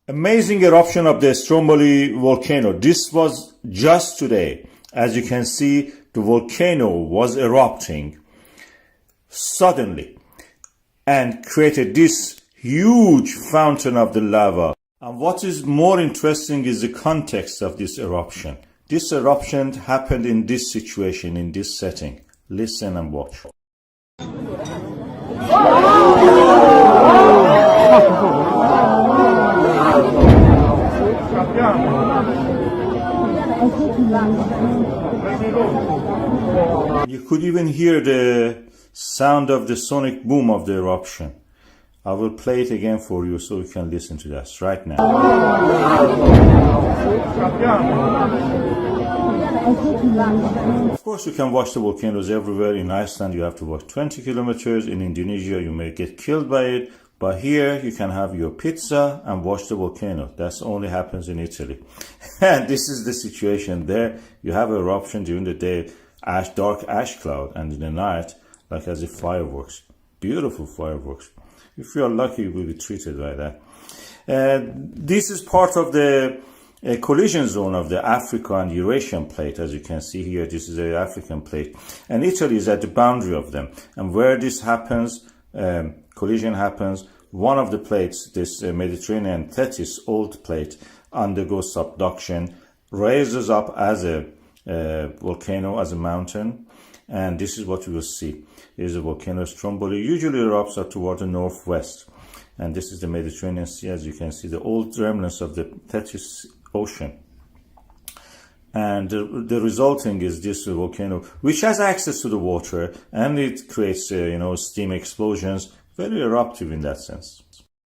Amazing eruption of the Stromboli volcano. This was just today. As you can see, the volcano was erupting suddenly and created this huge fountain of the lava. And what is more interesting is the context of this eruption. This eruption happened in this situation, in this setting. Listen and watch. You could even hear the sound of the sonic boom of the eruption. I will play it again for you so you can listen to this right now. Of course, you can watch the volcanoes everywhere. In Iceland, you have to walk 20 kilometers. In Indonesia, you may get killed by it. But here, you can have your pizza and watch the volcano. That only happens in Italy. And this is the situation there. You have eruption during the day, dark ash cloud, and in the night, like as if fireworks. Beautiful fireworks. If you are lucky, you will be treated like that. This is part of the collision zone of the Africa and Eurasian plate. As you can see here, this is the African plate. And Italy is at the boundary of them. And where this happens, collision happens, one of the plates, this Mediterranean Tethys old plate, undergoes subduction, raises up as a volcano, as a mountain. And this is what you will see. Is a volcano Stromboli, usually erupts up toward the northwest. And this is the Mediterranean Sea, as you can see, the old remnants of the Tethys Ocean. And the resulting is this volcano, which has access to the water, and it creates, steam explosions, very eruptive in that sense.